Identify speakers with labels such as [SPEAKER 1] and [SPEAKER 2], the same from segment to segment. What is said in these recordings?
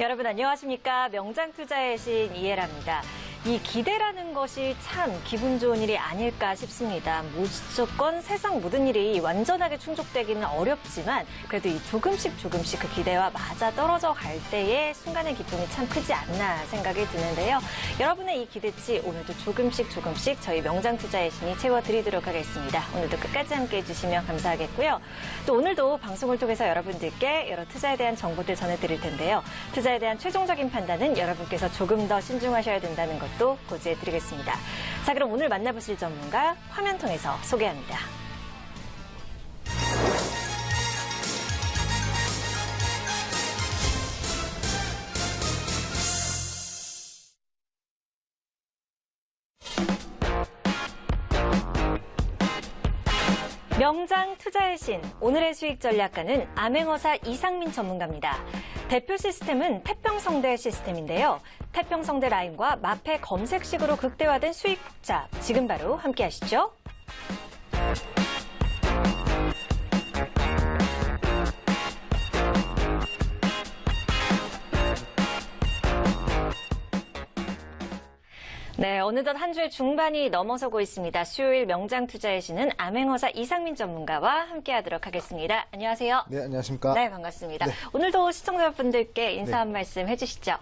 [SPEAKER 1] 여러분 안녕하십니까? 명장투자의 신 이해라입니다. 이 기대라는 것이 참 기분 좋은 일이 아닐까 싶습니다. 무조건 세상 모든 일이 완전하게 충족되기는 어렵지만 그래도 이 조금씩 그 기대와 맞아 떨어져 갈 때의 순간의 기쁨이 참 크지 않나 생각이 드는데요. 여러분의 이 기대치 오늘도 조금씩 저희 명장투자의 신이 채워드리도록 하겠습니다. 오늘도 끝까지 함께해 주시면 감사하겠고요. 또 오늘도 방송을 통해서 여러분들께 여러 투자에 대한 정보들 전해드릴 텐데요. 투자에 대한 최종적인 판단은 여러분께서 조금 더 신중하셔야 된다는 것 또 고지해드리겠습니다. 자, 그럼 오늘 만나보실 전문가 화면 통해서 소개합니다. 명장 투자의 신, 오늘의 수익 전략가는 암행어사 이상민 전문가입니다. 대표 시스템은 태평성대 시스템인데요. 태평성대 라인과 마패 검색식으로 극대화된 수익 폭자, 지금 바로 함께 하시죠. 네, 어느덧 한 주의 중반이 넘어서고 있습니다. 수요일 명장투자의 신은 암행어사 이상민 전문가와 함께하도록 하겠습니다. 안녕하세요.
[SPEAKER 2] 네, 안녕하십니까.
[SPEAKER 1] 네, 반갑습니다.
[SPEAKER 2] 네.
[SPEAKER 1] 오늘도 시청자분들께 인사 한 말씀 해주시죠.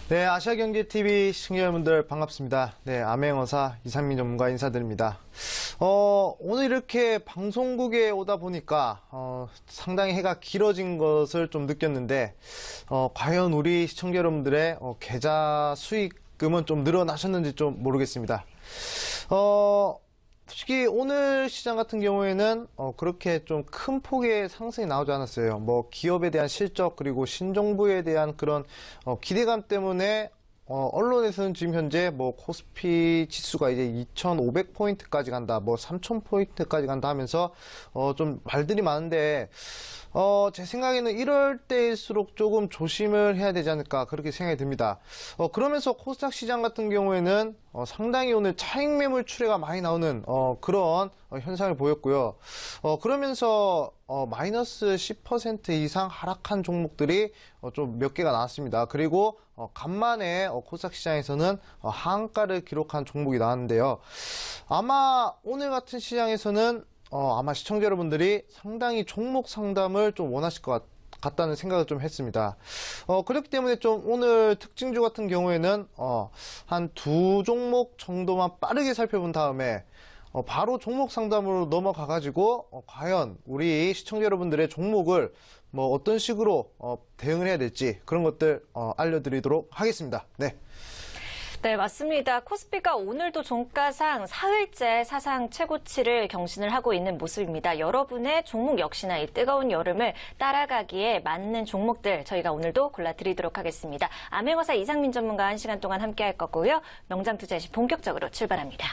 [SPEAKER 2] 네, 아시아경제TV 시청자분들 반갑습니다. 네, 암행어사 이상민 전문가 인사드립니다. 오늘 이렇게 방송국에 오다 보니까 상당히 해가 길어진 것을 좀 느꼈는데 과연 우리 시청자 여러분들의 계좌 수익금은 좀 늘어나셨는지 좀 모르겠습니다. 솔직히 오늘 시장 같은 경우에는 그렇게 좀 큰 폭의 상승이 나오지 않았어요. 뭐 기업에 대한 실적 그리고 신정부에 대한 그런 기대감 때문에 언론에서는 지금 현재 뭐 코스피 지수가 이제 2,500포인트까지 간다, 뭐 3,000포인트까지 간다 하면서 좀 말들이 많은데 제 생각에는 이럴 때일수록 조금 조심을 해야 되지 않을까 그렇게 생각이 듭니다. 그러면서 코스닥 시장 같은 경우에는 상당히 오늘 차익 매물 출회가 많이 나오는 그런 현상을 보였고요. 그러면서 마이너스 10% 이상 하락한 종목들이 좀 몇 개가 나왔습니다. 그리고 간만에 코스닥 시장에서는 하한가를 기록한 종목이 나왔는데요. 아마 오늘 같은 시장에서는 아마 시청자 여러분들이 상당히 종목 상담을 좀 원하실 것 같다는 생각을 좀 했습니다. 그렇기 때문에 좀 오늘 특징주 같은 경우에는 한 두 종목 정도만 빠르게 살펴본 다음에 바로 종목 상담으로 넘어가가지고 과연 우리 시청자 여러분들의 종목을 뭐 어떤 식으로 대응을 해야 될지 그런 것들 알려드리도록 하겠습니다. 네.
[SPEAKER 1] 네, 맞습니다. 코스피가 오늘도 종가상 4일째 사상 최고치를 경신을 하고 있는 모습입니다. 여러분의 종목 역시나 이 뜨거운 여름을 따라가기에 맞는 종목들 저희가 오늘도 골라드리도록 하겠습니다. 암행어사 이상민 전문가와 1시간 동안 함께할 거고요. 명장투자의 신 본격적으로 출발합니다.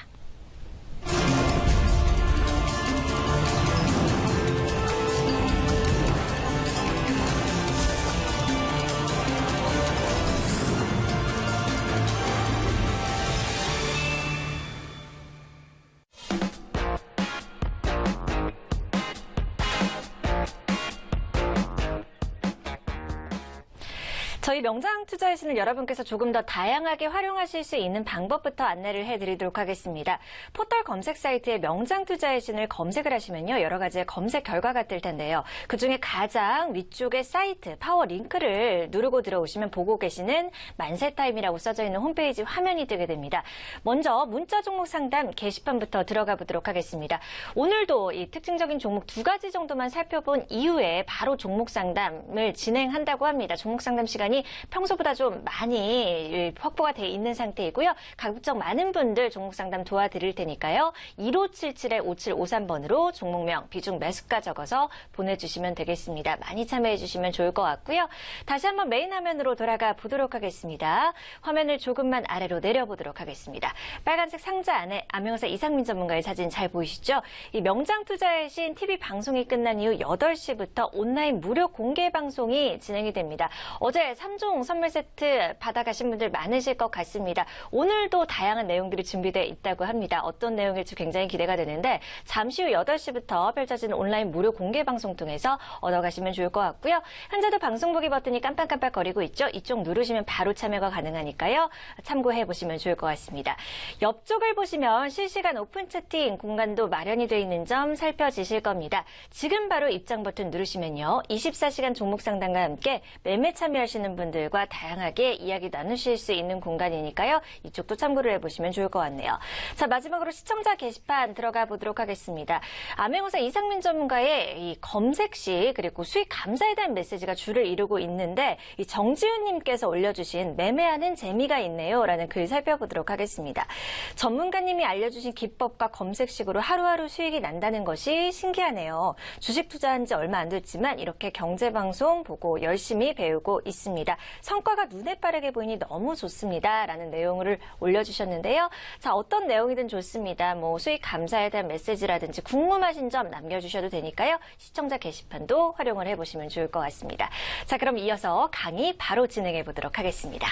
[SPEAKER 1] 저희 명장투자의 신을 여러분께서 조금 더 다양하게 활용하실 수 있는 방법부터 안내를 해드리도록 하겠습니다. 포털 검색 사이트에 명장투자의 신을 검색을 하시면요. 여러 가지의 검색 결과가 뜰 텐데요. 그중에 가장 위쪽에 사이트, 파워 링크를 누르고 들어오시면 보고 계시는 만세타임이라고 써져 있는 홈페이지 화면이 뜨게 됩니다. 먼저 문자 종목 상담 게시판부터 들어가 보도록 하겠습니다. 오늘도 이 특징적인 종목 두 가지 정도만 살펴본 이후에 바로 종목 상담을 진행한다고 합니다. 종목 상담 시간이 평소보다 좀 많이 확보가 돼 있는 상태이고요. 가급적 많은 분들 종목 상담 도와드릴 테니까요. 1577-5753번으로 종목명, 비중, 매수가 적어서 보내주시면 되겠습니다. 많이 참여해 주시면 좋을 것 같고요. 다시 한번 메인 화면으로 돌아가 보도록 하겠습니다. 화면을 조금만 아래로 내려보도록 하겠습니다. 빨간색 상자 안에 암행어사 이상민 전문가의 사진 잘 보이시죠? 이 명장투자의 신 TV 방송이 끝난 이후 8시부터 온라인 무료 공개 방송이 진행이 됩니다. 어제 3종 선물 세트 받아가신 분들 많으실 것 같습니다. 오늘도 다양한 내용들이 준비되어 있다고 합니다. 어떤 내용일지 굉장히 기대가 되는데 잠시 후 8시부터 펼쳐지는 온라인 무료 공개 방송 통해서 얻어가시면 좋을 것 같고요. 현재도 방송 보기 버튼이 깜빡깜빡 거리고 있죠. 이쪽 누르시면 바로 참여가 가능하니까요. 참고해 보시면 좋을 것 같습니다. 옆쪽을 보시면 실시간 오픈 채팅 공간도 마련이 되어 있는 점 살펴지실 겁니다. 지금 바로 입장 버튼 누르시면요. 24시간 종목 상담과 함께 매매 참여하시는 분들과 다양하게 이야기 나누실 수 있는 공간이니까요. 이쪽도 참고를 해보시면 좋을 것 같네요. 자, 마지막으로 시청자 게시판 들어가 보도록 하겠습니다. 암행어사 이상민 전문가의 이 검색 시 그리고 수익 감사에 대한 메시지가 줄을 이루고 있는데 이 정지훈님께서 올려주신 매매하는 재미가 있네요 라는 글 살펴보도록 하겠습니다. 전문가님이 알려주신 기법과 검색식으로 하루하루 수익이 난다는 것이 신기하네요. 주식 투자한 지 얼마 안 됐지만 이렇게 경제방송 보고 열심히 배우고 있습니다. 성과가 눈에 빠르게 보이니 너무 좋습니다. 라는 내용을 올려주셨는데요. 자, 어떤 내용이든 좋습니다. 뭐 수익 감사에 대한 메시지라든지 궁금하신 점 남겨주셔도 되니까요. 시청자 게시판도 활용을 해보시면 좋을 것 같습니다. 자, 그럼 이어서 강의 바로 진행해 보도록 하겠습니다.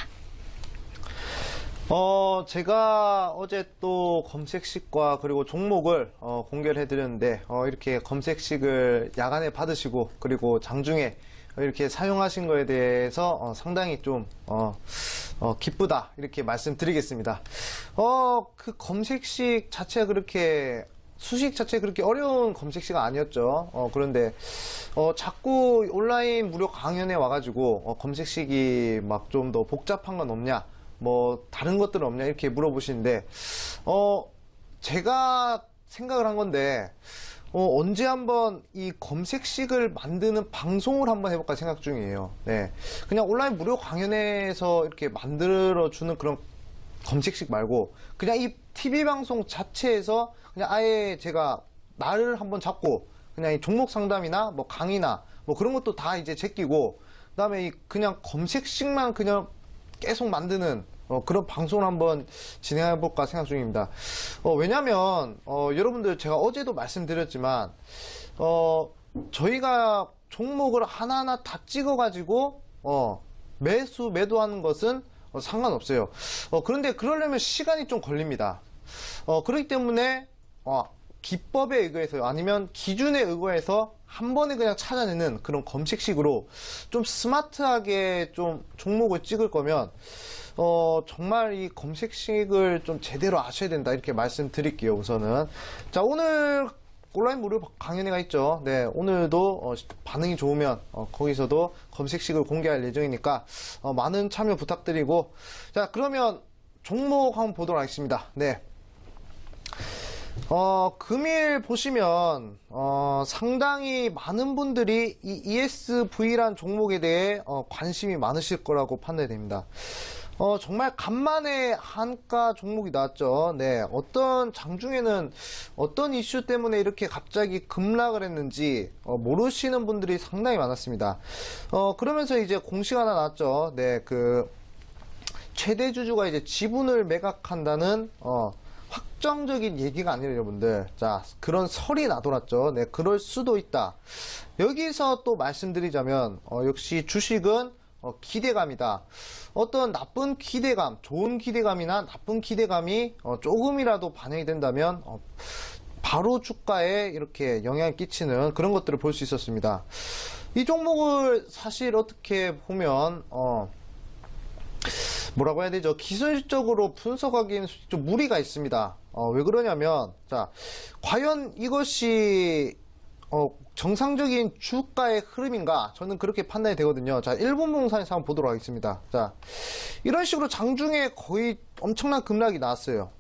[SPEAKER 2] 제가 어제 또 검색식과 그리고 종목을 공개를 해드렸는데 이렇게 검색식을 야간에 받으시고 그리고 장중에 이렇게 사용하신 거에 대해서 상당히 좀 기쁘다 이렇게 말씀드리겠습니다. 그 검색식 자체가 그렇게 수식 자체 그렇게 어려운 검색식은 아니었죠. 그런데 자꾸 온라인 무료 강연에 와가지고 검색식이 막 좀 더 복잡한 건 없냐, 뭐 다른 것들은 없냐 이렇게 물어보시는데 제가 생각을 한 건데 언제 한번 이 검색식을 만드는 방송을 한번 해볼까 생각 중이에요. 네, 그냥 온라인 무료 강연에서 이렇게 만들어주는 그런 검색식 말고 그냥 이 TV 방송 자체에서 그냥 아예 제가 날을 한번 잡고 그냥 이 종목 상담이나 뭐 강의나 뭐 그런 것도 다 이제 제끼고 그다음에 이 그냥 검색식만 그냥 계속 만드는 그런 방송을 한번 진행해 볼까 생각 중입니다. 왜냐면 여러분들 제가 어제도 말씀드렸지만 저희가 종목을 하나하나 다 찍어 가지고 매도하는 것은 상관없어요. 그런데 그러려면 시간이 좀 걸립니다. 그렇기 때문에 기법에 의거해서 아니면 기준에 의거해서 한 번에 그냥 찾아내는 그런 검색식으로 좀 스마트하게 좀 종목을 찍을 거면 정말 이 검색식을 좀 제대로 아셔야 된다 이렇게 말씀드릴게요. 우선은 자, 오늘 온라인 무료 강연회가 있죠. 네, 오늘도 반응이 좋으면 거기서도 검색식을 공개할 예정이니까 많은 참여 부탁드리고, 자, 그러면 종목 한번 보도록 하겠습니다. 네. 금일 보시면 상당히 많은 분들이 이 ESV라는 종목에 대해 관심이 많으실 거라고 판단이 됩니다. 정말 간만에 한가 종목이 나왔죠. 네, 어떤 장중에는 어떤 이슈 때문에 이렇게 갑자기 급락을 했는지 모르시는 분들이 상당히 많았습니다. 그러면서 이제 공시가 하나 나왔죠. 네, 그 최대 주주가 이제 지분을 매각한다는 확정적인 얘기가 아니라 여러분들, 자, 그런 설이 나돌았죠. 네, 그럴 수도 있다. 여기서 또 말씀드리자면 역시 주식은 기대감이다. 어떤 나쁜 기대감, 좋은 기대감이나 나쁜 기대감이 조금이라도 반영이 된다면 바로 주가에 이렇게 영향을 끼치는 그런 것들을 볼 수 있었습니다. 이 종목을 사실 어떻게 보면 뭐라고 해야 되죠? 기술적으로 분석하기에는 좀 무리가 있습니다. 왜 그러냐면, 자, 과연 이것이 정상적인 주가의 흐름인가? 저는 그렇게 판단이 되거든요. 자, 일본부동산에서 한번 보도록 하겠습니다. 자, 이런 식으로 장중에 거의 엄청난 급락이 나왔어요.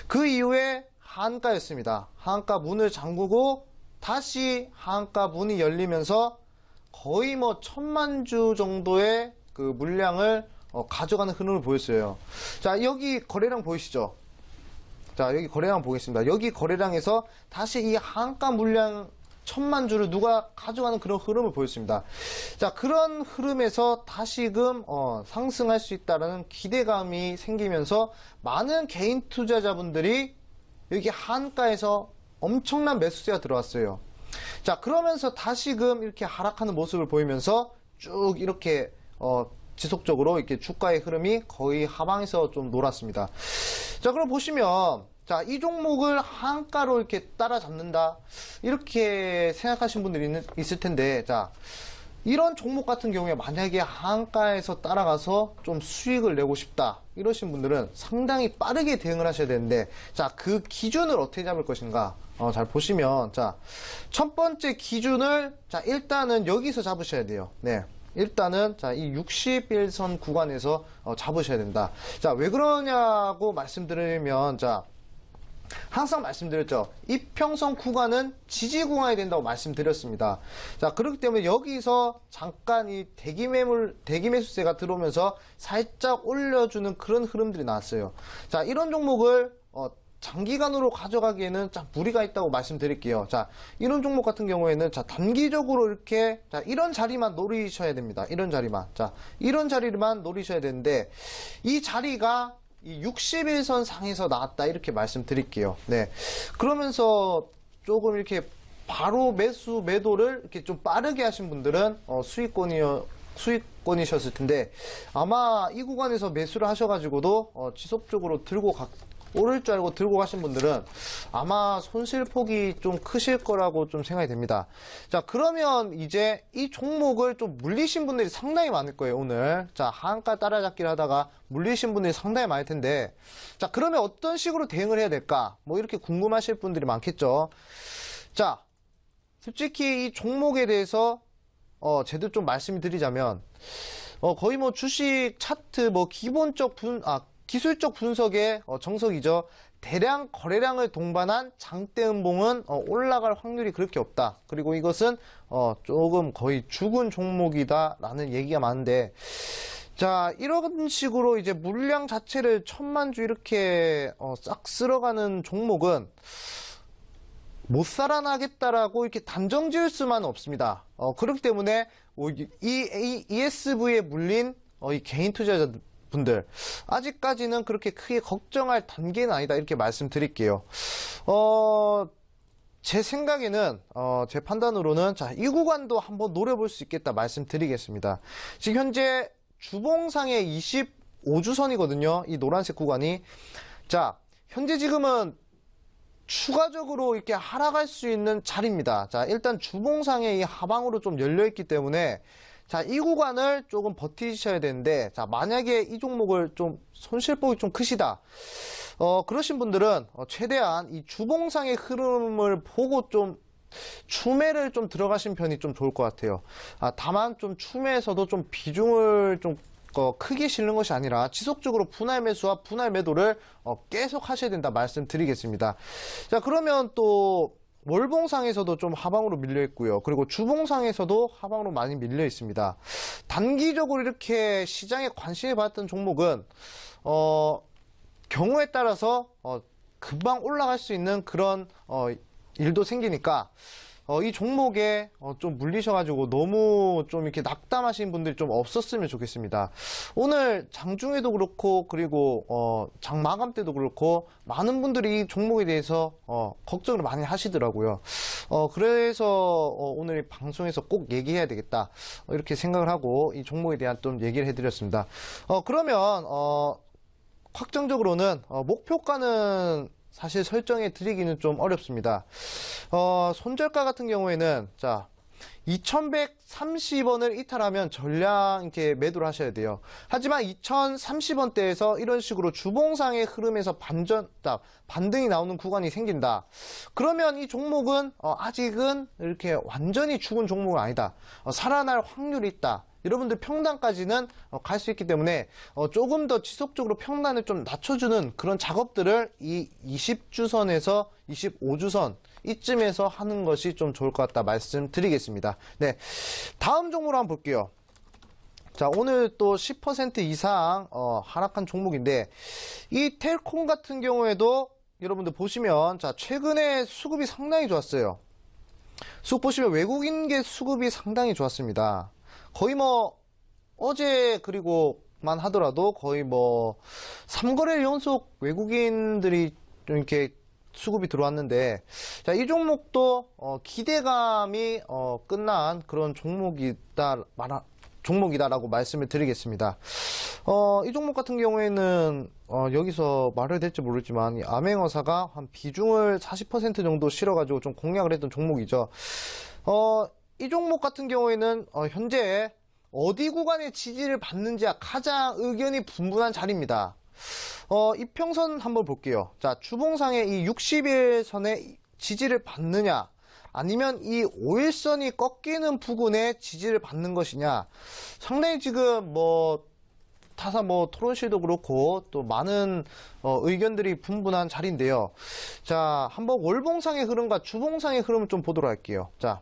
[SPEAKER 2] 그 이후에 하한가였습니다. 하한가 문을 잠그고 다시 하한가 문이 열리면서 거의 뭐 1000만 주 정도의 그 물량을 가져가는 흐름을 보였어요. 자, 여기 거래량 보이시죠? 자, 여기 거래량 보겠습니다. 여기 거래량에서 다시 이 하한가 물량 1000만 주를 누가 가져가는 그런 흐름을 보였습니다. 자, 그런 흐름에서 다시금 상승할 수 있다는 기대감이 생기면서 많은 개인 투자자분들이 여기 하한가에서 엄청난 매수세가 들어왔어요. 자, 그러면서 다시금 이렇게 하락하는 모습을 보이면서 쭉 이렇게 지속적으로 이렇게 주가의 흐름이 거의 하방에서 좀 놀았습니다. 자, 그럼 보시면 자, 이 종목을 하한가로 이렇게 따라잡는다 이렇게 생각하신 분들이 있을 텐데, 자, 이런 종목 같은 경우에 만약에 하한가에서 따라가서 좀 수익을 내고 싶다 이러신 분들은 상당히 빠르게 대응을 하셔야 되는데, 자, 그 기준을 어떻게 잡을 것인가 잘 보시면, 자, 첫 번째 기준을 자, 일단은 여기서 잡으셔야 돼요. 네. 일단은 자, 이 61선 구간에서 잡으셔야 된다. 자, 왜 그러냐고 말씀드리면, 자, 항상 말씀드렸죠. 이평선 구간은 지지 구간이 된다고 말씀드렸습니다. 자, 그렇기 때문에 여기서 잠깐 이 대기 매수세가 들어오면서 살짝 올려주는 그런 흐름들이 나왔어요. 자, 이런 종목을 장기간으로 가져가기에는 자, 무리가 있다고 말씀드릴게요. 자, 이런 종목 같은 경우에는 자, 단기적으로 이렇게 자, 이런 자리만 노리셔야 됩니다. 이런 자리만. 자, 이런 자리만 노리셔야 되는데, 이 자리가 이 61선 상에서 나왔다 이렇게 말씀드릴게요. 네. 그러면서 조금 이렇게 바로 매도를 이렇게 좀 빠르게 하신 분들은 수익권이셨을 텐데, 아마 이 구간에서 매수를 하셔가지고도 지속적으로 오를 줄 알고 들고 가신 분들은 아마 손실폭이 좀 크실 거라고 좀 생각이 됩니다. 자, 그러면 이제 이 종목을 좀 물리신 분들이 상당히 많을 거예요, 오늘. 자, 하한가 따라잡기를 하다가 물리신 분들이 상당히 많을 텐데, 자, 그러면 어떤 식으로 대응을 해야 될까? 뭐 이렇게 궁금하실 분들이 많겠죠. 자, 솔직히 이 종목에 대해서 제대로 좀 말씀드리자면, 거의 뭐 주식 차트 뭐 기술적 분석의 정석이죠. 대량 거래량을 동반한 장대 음봉은 올라갈 확률이 그렇게 없다. 그리고 이것은 조금 거의 죽은 종목이다 라는 얘기가 많은데, 자, 이런 식으로 이제 물량 자체를 1000만 주 이렇게 싹 쓸어가는 종목은 못 살아나겠다라고 이렇게 단정 지을 수만은 없습니다. 그렇기 때문에 이 ESV에 물린 이 개인 투자자들 분들 아직까지는 그렇게 크게 걱정할 단계는 아니다 이렇게 말씀드릴게요. 제 생각에는 제 판단으로는 자, 이 구간도 한번 노려볼 수 있겠다 말씀드리겠습니다. 지금 현재 주봉상의 25주선이거든요. 이 노란색 구간이. 자, 현재 지금은 추가적으로 이렇게 하락할 수 있는 자리입니다. 자, 일단 주봉상의 이 하방으로 좀 열려있기 때문에 자, 이 구간을 조금 버티셔야 되는데, 자, 만약에 이 종목을 좀 손실폭이 좀 크시다. 그러신 분들은 최대한 이 주봉상의 흐름을 보고 좀 추매를 좀 들어가신 편이 좀 좋을 것 같아요. 다만 좀 추매에서도 좀 비중을 좀 크게 실는 것이 아니라 지속적으로 분할 매수와 분할 매도를 계속 하셔야 된다 말씀드리겠습니다. 자, 그러면 또 월봉상에서도 좀 하방으로 밀려 있고요. 그리고 주봉상에서도 하방으로 많이 밀려 있습니다. 단기적으로 이렇게 시장에 관심을 받았던 종목은 경우에 따라서 금방 올라갈 수 있는 그런 일도 생기니까 이 종목에 좀 물리셔가지고 너무 좀 이렇게 낙담하신 분들이 좀 없었으면 좋겠습니다. 오늘 장중에도 그렇고 그리고 장 마감 때도 그렇고 많은 분들이 이 종목에 대해서 걱정을 많이 하시더라고요. 그래서 오늘 방송에서 꼭 얘기해야 되겠다 이렇게 생각을 하고 이 종목에 대한 좀 얘기를 해드렸습니다. 그러면 확정적으로는 목표가는 사실 설정해 드리기는 좀 어렵습니다. 손절가 같은 경우에는 자 2130원을 이탈하면 전량 이렇게 매도를 하셔야 돼요. 하지만 2030원대에서 이런 식으로 주봉상의 흐름에서 반등이 나오는 구간이 생긴다. 그러면 이 종목은 아직은 이렇게 완전히 죽은 종목은 아니다. 살아날 확률이 있다. 여러분들 평단까지는 갈 수 있기 때문에 조금 더 지속적으로 평단을 좀 낮춰주는 그런 작업들을 이 20주선에서 25주선 이쯤에서 하는 것이 좀 좋을 것 같다 말씀드리겠습니다. 네, 다음 종목으로 한번 볼게요. 자, 오늘 또 10% 이상 하락한 종목인데 이 텔콤 같은 경우에도 여러분들 보시면 자 최근에 수급이 상당히 좋았어요. 수급 보시면 외국인계 수급이 상당히 좋았습니다. 거의 뭐 어제 그리고만 하더라도 거의 뭐 3거래일 연속 외국인들이 좀 이렇게 수급이 들어왔는데 자, 이 종목도 기대감이 끝난 그런 종목이다 종목이다라고 말씀을 드리겠습니다. 이 종목 같은 경우에는 여기서 말해야 될지 모르지만 이 암행어사가 한 비중을 40% 정도 실어가지고 좀 공략을 했던 종목이죠. 이 종목 같은 경우에는 현재 어디 구간의 지지를 받는지가 가장 의견이 분분한 자리입니다. 이평선 한번 볼게요. 자, 주봉상의 이 60일선의 지지를 받느냐, 아니면 이 5일선이 꺾이는 부근에 지지를 받는 것이냐, 상당히 지금 타사 토론실도 그렇고 또 많은 의견들이 분분한 자리인데요. 자, 한번 월봉상의 흐름과 주봉상의 흐름을 좀 보도록 할게요. 자,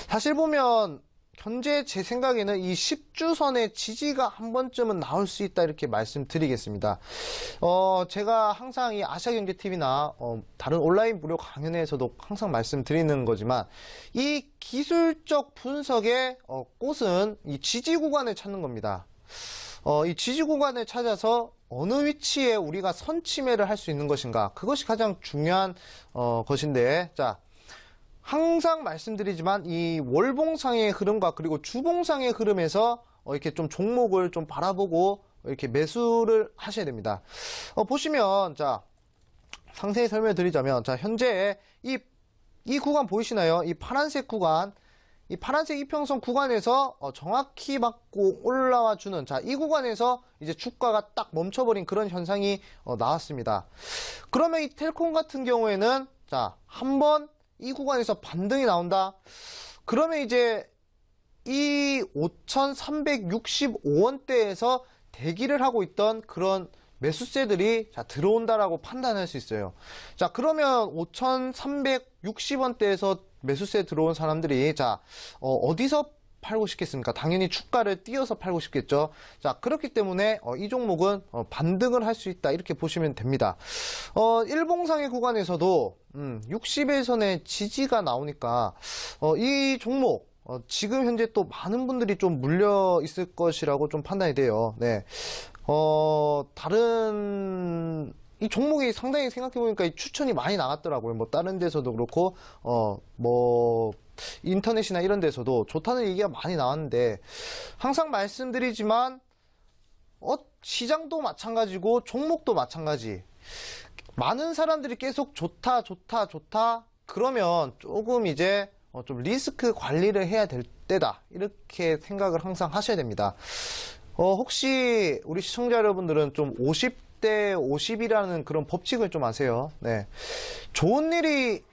[SPEAKER 2] 사실 보면 현재 제 생각에는 이 10주선의 지지가 한 번쯤은 나올 수 있다 이렇게 말씀드리겠습니다. 제가 항상 이 아시아경제TV나 다른 온라인 무료 강연에서도 항상 말씀드리는 거지만 이 기술적 분석의 꽃은 이 지지 구간을 찾는 겁니다. 이 지지 구간을 찾아서 어느 위치에 우리가 선침해를 할 수 있는 것인가, 그것이 가장 중요한 것인데, 자, 항상 말씀드리지만 이 월봉상의 흐름과 그리고 주봉상의 흐름에서 이렇게 좀 종목을 좀 바라보고 이렇게 매수를 하셔야 됩니다. 보시면, 자, 상세히 설명드리자면, 자, 현재 이 구간 보이시나요? 이 파란색 구간, 이 파란색 이평선 구간에서 정확히 맞고 올라와 주는, 자, 이 구간에서 이제 주가가 딱 멈춰버린 그런 현상이 나왔습니다. 그러면 이 텔콤 같은 경우에는, 자, 한번 이 구간에서 반등이 나온다. 그러면 이제 이 5,365원대에서 대기를 하고 있던 그런 매수세들이 자 들어온다라고 판단할 수 있어요. 자, 그러면 5,360원대에서 매수세 들어온 사람들이 자 어디서 팔고 싶겠습니까? 당연히 주가를 띄어서 팔고 싶겠죠. 자, 그렇기 때문에 이 종목은 반등을 할 수 있다 이렇게 보시면 됩니다. 일봉상의 구간에서도 60일선의 지지가 나오니까 이 종목 지금 현재 또 많은 분들이 좀 물려 있을 것이라고 좀 판단이 돼요. 네. 다른 이 종목이 상당히 생각해보니까 이 추천이 많이 나갔더라고요. 뭐 다른 데서도 그렇고 인터넷이나 이런 데서도 좋다는 얘기가 많이 나왔는데, 항상 말씀드리지만 시장도 마찬가지고 종목도 마찬가지. 많은 사람들이 계속 좋다 그러면 조금 이제 좀 리스크 관리를 해야 될 때다 이렇게 생각을 항상 하셔야 됩니다. 혹시 우리 시청자 여러분들은 좀 50대 50이라는 그런 법칙을 좀 아세요? 네. 좋은 일이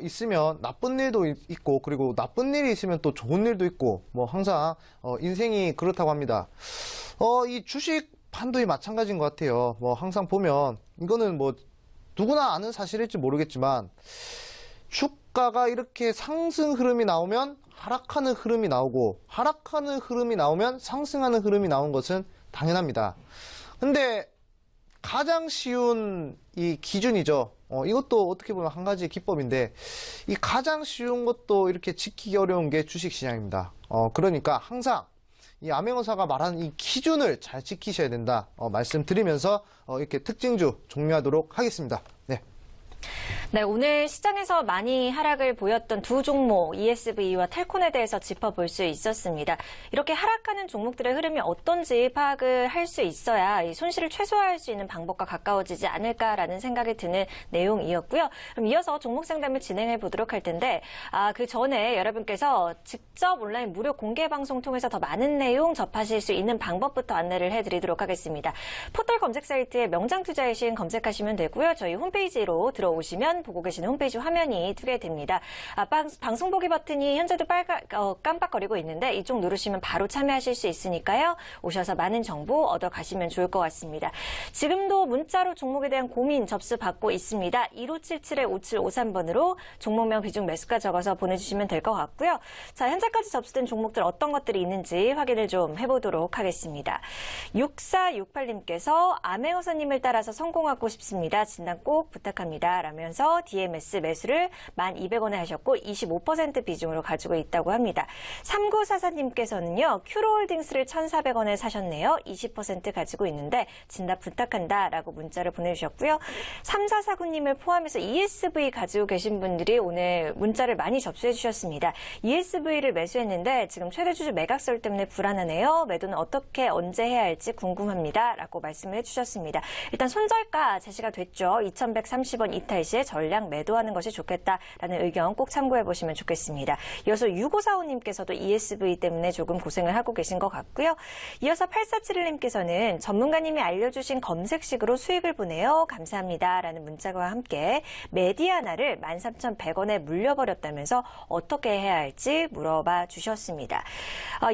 [SPEAKER 2] 있으면 나쁜 일도 있고, 그리고 나쁜 일이 있으면 또 좋은 일도 있고, 항상 인생이 그렇다고 합니다. 이 주식 판도이 마찬가지인 것 같아요. 항상 보면 이거는 누구나 아는 사실일지 모르겠지만, 주가가 이렇게 상승 흐름이 나오면 하락하는 흐름이 나오고, 하락하는 흐름이 나오면 상승하는 흐름이 나온 것은 당연합니다. 근데 가장 쉬운 이 기준이죠. 이것도 어떻게 보면 한 가지 기법인데, 이 가장 쉬운 것도 이렇게 지키기 어려운 게 주식시장입니다. 그러니까 항상 이 암행어사가 말하는 이 기준을 잘 지키셔야 된다 말씀드리면서 이렇게 특징주 종료하도록 하겠습니다. 네.
[SPEAKER 1] 네, 오늘 시장에서 많이 하락을 보였던 두 종목 ESV와 텔콘에 대해서 짚어볼 수 있었습니다. 이렇게 하락하는 종목들의 흐름이 어떤지 파악을 할 수 있어야 이 손실을 최소화할 수 있는 방법과 가까워지지 않을까라는 생각이 드는 내용이었고요. 그럼 이어서 종목 상담을 진행해 보도록 할 텐데, 그 전에 여러분께서 직접 온라인 무료 공개 방송 통해서 더 많은 내용 접하실 수 있는 방법부터 안내를 해드리도록 하겠습니다. 포털 검색 사이트에 명장투자의 신 검색하시면 되고요. 저희 홈페이지로 들어오시면 보고 계시는 홈페이지 화면이 뜨게 됩니다. 방송 보기 버튼이 현재도 깜빡거리고 있는데 이쪽 누르시면 바로 참여하실 수 있으니까요. 오셔서 많은 정보 얻어가시면 좋을 것 같습니다. 지금도 문자로 종목에 대한 고민 접수받고 있습니다. 1577-5753번으로 종목명 비중 매수가 적어서 보내주시면 될 것 같고요. 자, 현재까지 접수된 종목들 어떤 것들이 있는지 확인을 좀 해보도록 하겠습니다. 6468님께서 암행어사님을 따라서 성공하고 싶습니다. 진단 꼭 부탁합니다. 라면서 님께서 DMS 매수를 1,200원에 하셨고 25% 비중으로 가지고 있다고 합니다. 3944님께서는요. 큐로홀딩스를 1,400원에 사셨네요. 20% 가지고 있는데 진답 부탁한다라고 문자를 보내주셨고요. 3449님을 포함해서 ESV 가지고 계신 분들이 오늘 문자를 많이 접수해 주셨습니다. ESV를 매수했는데 지금 최대 주주 매각설 때문에 불안하네요. 매도는 어떻게 언제 해야 할지 궁금합니다. 라고 말씀을 해주셨습니다. 일단 손절가 제시가 됐죠. 2,130원 이탈 시에 전량 매도하는 것이 좋겠다라는 의견 꼭 참고해 보시면 좋겠습니다. 이어서 6545님께서도 ESV 때문에 조금 고생을 하고 계신 것 같고요. 이어서 8471님께서는 전문가님이 알려주신 검색식으로 수익을 보내요. 감사합니다. 라는 문자와 함께 메디아나를 13,100원에 물려버렸다면서 어떻게 해야 할지 물어봐 주셨습니다.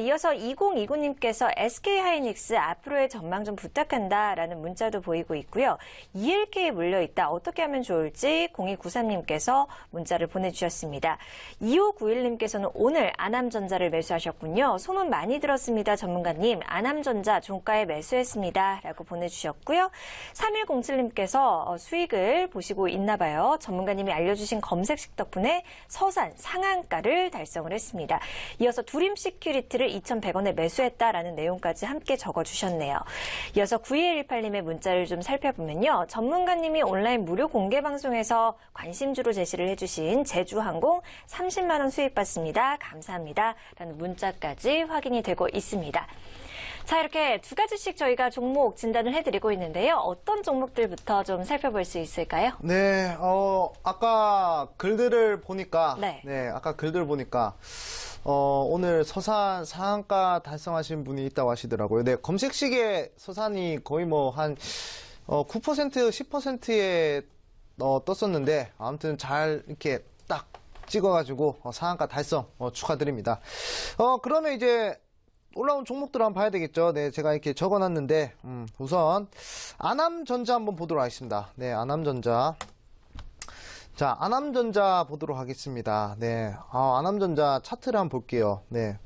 [SPEAKER 1] 이어서 2029님께서 SK하이닉스 앞으로의 전망 좀 부탁한다라는 문자도 보이고 있고요. ELK에 물려있다. 어떻게 하면 좋을지 0293님께서 문자를 보내주셨습니다. 2591님께서는 오늘 아남전자를 매수하셨군요. 소문 많이 들었습니다. 전문가님. 아남전자 종가에 매수했습니다. 라고 보내주셨고요. 3107님께서 수익을 보시고 있나 봐요. 전문가님이 알려주신 검색식 덕분에 서산 상한가를 달성을 했습니다. 이어서 두림 시큐리티를 2,100원에 매수했다라는 내용까지 함께 적어주셨네요. 이어서 9118님의 문자를 좀 살펴보면요. 전문가님이 온라인 무료 공개 방송에서 관심주로 제시를 해주신 제주항공 30만 원 수익 받습니다. 감사합니다. 라는 문자까지 확인이 되고 있습니다. 자, 이렇게 두 가지씩 저희가 종목 진단을 해드리고 있는데요. 어떤 종목들부터 좀 살펴볼 수 있을까요?
[SPEAKER 2] 네, 아까 글들을 보니까, 아까 글들을 보니까, 오늘 서산 상한가 달성하신 분이 있다고 하시더라고요. 네, 검색식에 서산이 거의 뭐 한, 9%, 10%에, 떴었는데, 아무튼 잘 이렇게 딱 찍어가지고, 상한가 달성, 축하드립니다. 그러면 이제, 올라온 종목들 한번 봐야 되겠죠. 네, 제가 이렇게 적어놨는데, 우선, 아남전자 한번 보도록 하겠습니다. 네, 아남전자. 자, 아남전자 보도록 하겠습니다. 네, 아남전자 차트를 한번 볼게요. 네.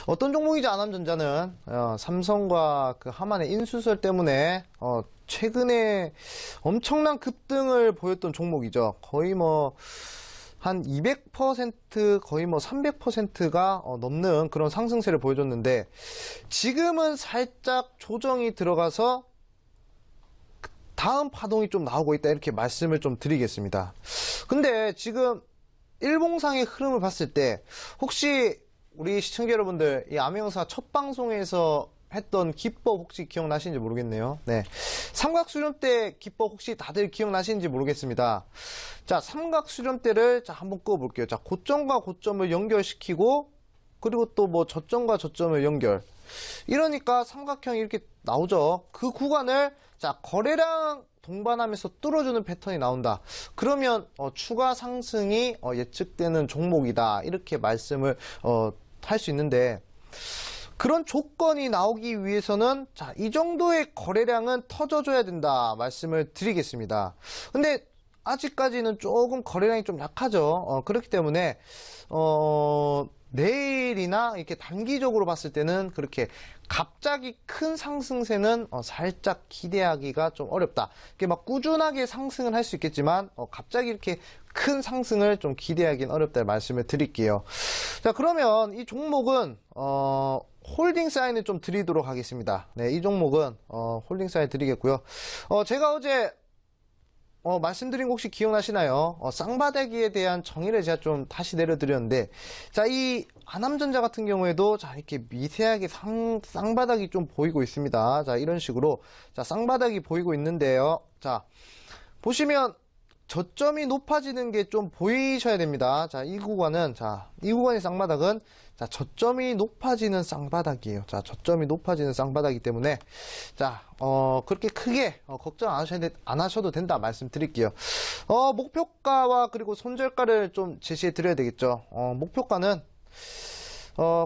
[SPEAKER 2] 어떤 종목이죠, 아남전자는? 삼성과 그 하만의 인수설 때문에, 최근에 엄청난 급등을 보였던 종목이죠. 거의 뭐, 한 200% 거의 뭐 300%가 넘는 그런 상승세를 보여줬는데 지금은 살짝 조정이 들어가서 다음 파동이 좀 나오고 있다 이렇게 말씀을 좀 드리겠습니다. 근데 지금 일봉상의 흐름을 봤을 때 혹시 우리 시청자 여러분들 이 암행사 첫 방송에서 했던 기법 혹시 기억나시는지 모르겠네요. 네. 삼각수렴대 기법 혹시 다들 기억나시는지 모르겠습니다. 자, 삼각수렴대를 자, 한번 끄어볼게요. 자, 고점과 고점을 연결시키고, 그리고 또 뭐 저점과 저점을 연결. 이러니까 삼각형이 이렇게 나오죠. 그 구간을, 자, 거래량 동반하면서 뚫어주는 패턴이 나온다. 그러면, 추가 상승이 예측되는 종목이다. 이렇게 말씀을, 할 수 있는데, 그런 조건이 나오기 위해서는 자, 이 정도의 거래량은 터져줘야 된다 말씀을 드리겠습니다. 근데 아직까지는 조금 거래량이 좀 약하죠. 그렇기 때문에 내일이나 이렇게 단기적으로 봤을 때는 그렇게 갑자기 큰 상승세는 살짝 기대하기가 좀 어렵다. 이게 막 꾸준하게 상승은 할 수 있겠지만 갑자기 이렇게 큰 상승을 좀 기대하기는 어렵다 말씀을 드릴게요. 자, 그러면 이 종목은 홀딩 사인을 좀 드리도록 하겠습니다. 네, 이 종목은 홀딩 사인 드리겠고요. 제가 어제 말씀드린 거 혹시 기억나시나요? 쌍바닥이에 대한 정의를 제가 좀 다시 내려드렸는데, 자, 이 아남전자 같은 경우에도 자, 이렇게 미세하게 쌍바닥이 좀 보이고 있습니다. 자, 이런 식으로 자, 쌍바닥이 보이고 있는데요. 자, 보시면 저점이 높아지는 게 좀 보이셔야 됩니다. 자, 이 구간은 이 구간의 쌍바닥은 자, 저점이 높아지는 쌍바닥이에요. 자, 저점이 높아지는 쌍바닥이기 때문에 자, 그렇게 크게 걱정 안 하셔도 된다 말씀드릴게요. 목표가와 그리고 손절가를 좀 제시해 드려야 되겠죠. 목표가는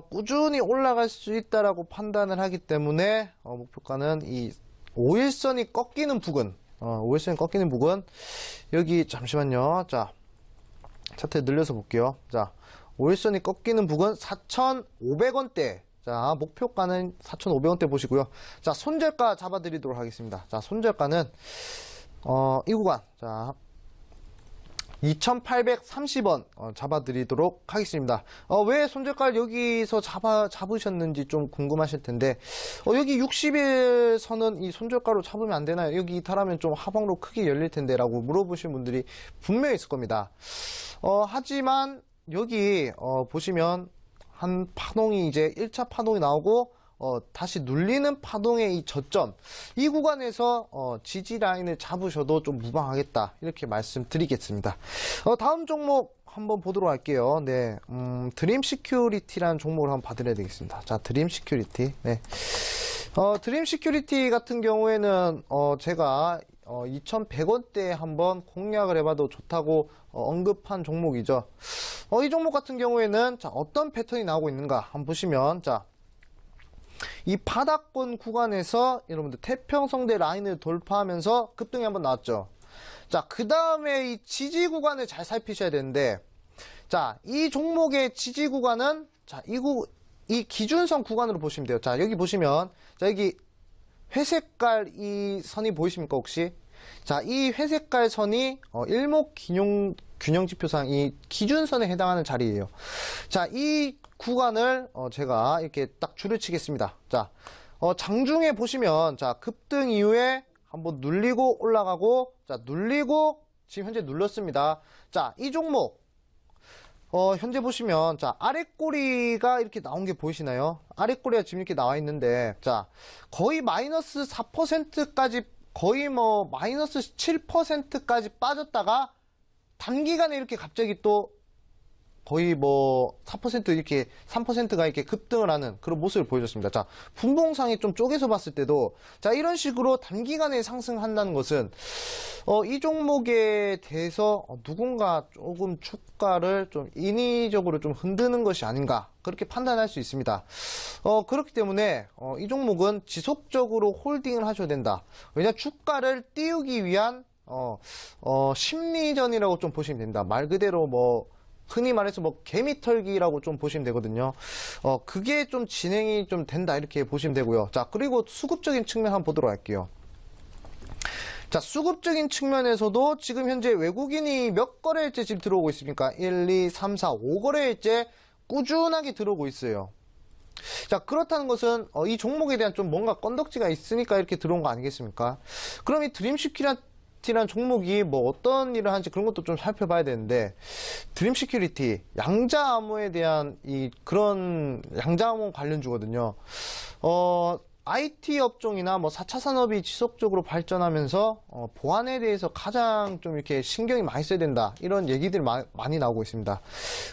[SPEAKER 2] 꾸준히 올라갈 수 있다라고 판단을 하기 때문에 목표가는 이 5일선이 꺾이는 부근 5일선이 꺾이는 부분 여기 잠시만요. 자, 차트 늘려서 볼게요. 자, 5일선이 꺾이는 부분 4,500원대. 자, 목표가는 4,500원대 보시고요. 자, 손절가 잡아드리도록 하겠습니다. 자, 손절가는 이 구간. 자, 2,830원 잡아드리도록 하겠습니다. 왜 손절가를 여기서 잡으셨는지 좀 궁금하실 텐데, 여기 60일 선은 이 손절가로 잡으면 안 되나요? 여기 이탈하면 좀 하방으로 크게 열릴 텐데 라고 물어보신 분들이 분명히 있을 겁니다. 하지만 여기 보시면 한 파동이 이제 1차 파동이 나오고 다시 눌리는 파동의 이 저점, 이 구간에서 지지 라인을 잡으셔도 좀 무방하겠다, 이렇게 말씀드리겠습니다. 다음 종목 한번 보도록 할게요. 네, 드림 시큐리티라는 종목을 한번 봐드려야 되겠습니다. 자, 드림 시큐리티. 네. 드림 시큐리티 같은 경우에는 제가 2,100원대에 한번 공략을 해봐도 좋다고 언급한 종목이죠. 이 종목 같은 경우에는 자, 어떤 패턴이 나오고 있는가 한번 보시면, 자, 이 바닥권 구간에서 여러분들 태평성대 라인을 돌파하면서 급등이 한번 나왔죠. 자, 그 다음에 이 지지 구간을 잘 살피셔야 되는데, 자, 이 종목의 지지 구간은 자, 이 기준선 구간으로 보시면 돼요. 자, 여기 보시면, 자, 여기 회색깔 이 선이 보이십니까, 혹시? 자, 이 회색깔 선이 일목균형지표상 이 기준선에 해당하는 자리예요. 자, 이 구간을 제가 이렇게 딱 줄을 치겠습니다. 자, 장중에 보시면, 자, 급등 이후에 한번 눌리고 올라가고, 자, 눌리고 지금 현재 눌렀습니다. 자, 이 종목 현재 보시면, 자, 아랫꼬리가 이렇게 나온 게 보이시나요? 아랫꼬리가 지금 이렇게 나와 있는데, 자, 거의 마이너스 4%까지, 거의 뭐 마이너스 7%까지 빠졌다가 단기간에 이렇게 갑자기 또 거의 뭐 4% 이렇게 3%가 이렇게 급등을 하는 그런 모습을 보여줬습니다. 자, 분봉상에 좀 쪼개서 봤을 때도, 자, 이런 식으로 단기간에 상승한다는 것은 이 종목에 대해서 누군가 조금 주가를 좀 인위적으로 좀 흔드는 것이 아닌가, 그렇게 판단할 수 있습니다. 그렇기 때문에 이 종목은 지속적으로 홀딩을 하셔야 된다. 왜냐, 주가를 띄우기 위한 심리전이라고 좀 보시면 됩니다. 말 그대로 뭐 흔히 말해서 뭐 개미털기라고 좀 보시면 되거든요. 그게 좀 진행이 좀 된다, 이렇게 보시면 되고요. 자, 그리고 수급적인 측면 한번 보도록 할게요. 자, 수급적인 측면에서도 지금 현재 외국인이 몇 거래일째 지금 들어오고 있습니까? 1, 2, 3, 4, 5거래일째 꾸준하게 들어오고 있어요. 자, 그렇다는 것은 이 종목에 대한 좀 뭔가 건덕지가 있으니까 이렇게 들어온 거 아니겠습니까? 그럼 이 드림시큐리티라는 종목이 뭐 어떤 일을 하는지 그런 것도 좀 살펴봐야 되는데, 드림시큐리티 양자암호에 대한 그런 양자암호 관련주거든요. IT 업종이나 뭐 4차 산업이 지속적으로 발전하면서 보안에 대해서 가장 좀 이렇게 신경이 많이 써야 된다, 이런 얘기들이 많이 나오고 있습니다.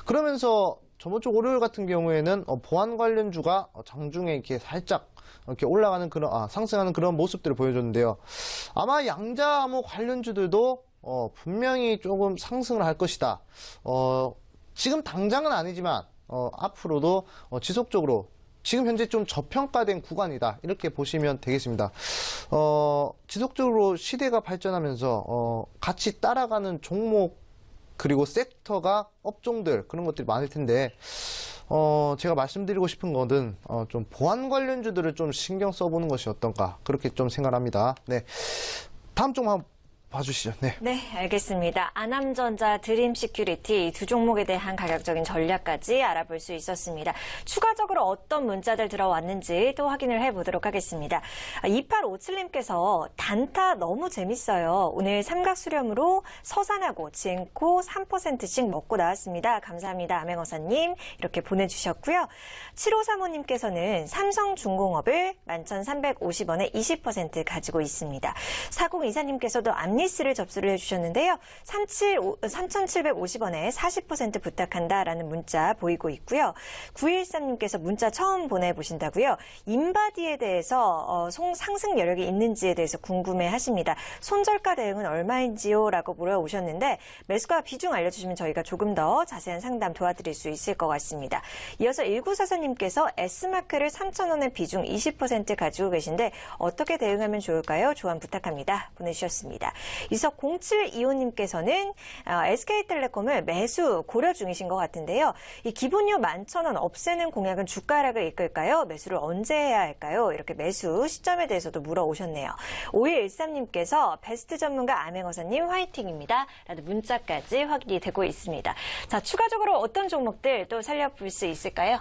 [SPEAKER 2] 그러면서 저번 주 월요일 같은 경우에는 보안 관련주가 장중에 이렇게 살짝 이렇게 올라가는 그런 상승하는 그런 모습들을 보여줬는데요. 아마 양자암호 관련주들도 분명히 조금 상승을 할 것이다. 지금 당장은 아니지만 앞으로도 지속적으로 지금 현재 좀 저평가된 구간이다, 이렇게 보시면 되겠습니다. 지속적으로 시대가 발전하면서 같이 따라가는 종목, 그리고 섹터가 업종들, 그런 것들이 많을 텐데, 제가 말씀드리고 싶은 것은 좀 보안 관련주들을 좀 신경 써보는 것이 어떤가, 그렇게 좀 생각합니다. 네, 다음 종목 한번 봐주시죠. 네.
[SPEAKER 1] 네, 알겠습니다. 아남전자, 드림시큐리티 두 종목에 대한 가격적인 전략까지 알아볼 수 있었습니다. 추가적으로 어떤 문자들 들어왔는지 또 확인을 해보도록 하겠습니다. 2857님께서 단타 너무 재밌어요. 오늘 삼각수렴으로 서산하고 진코 3%씩 먹고 나왔습니다. 감사합니다. 암행어사님, 이렇게 보내주셨고요. 7535님께서는 삼성중공업을 11,350원에 20% 가지고 있습니다. 4024님께서도 암리스를 접수를 해주셨는데요. 3,750원에 40% 부탁한다라는 문자 보이고 있고요. 913님께서 문자 처음 보내보신다고요. 인바디에 대해서 상승 여력이 있는지에 대해서 궁금해하십니다. 손절가 대응은 얼마인지요? 라고 물어오셨는데, 매수가 비중 알려주시면 저희가 조금 더 자세한 상담 도와드릴 수 있을 것 같습니다. 이어서 1944님께서 S마크를 3,000원의 비중 20% 가지고 계신데 어떻게 대응하면 좋을까요? 조언 부탁합니다. 보내주셨습니다. 이석 0725님께서는 SK텔레콤을 매수 고려 중이신 것 같은데요. 이 기본료 11,000원 없애는 공약은 주가 하락을 이끌까요? 매수를 언제 해야 할까요? 이렇게 매수 시점에 대해서도 물어오셨네요. 5113님께서 베스트 전문가 암행어사님 화이팅입니다. 라는 문자까지 확인이 되고 있습니다. 자, 추가적으로 어떤 종목들 또 살려볼 수 있을까요?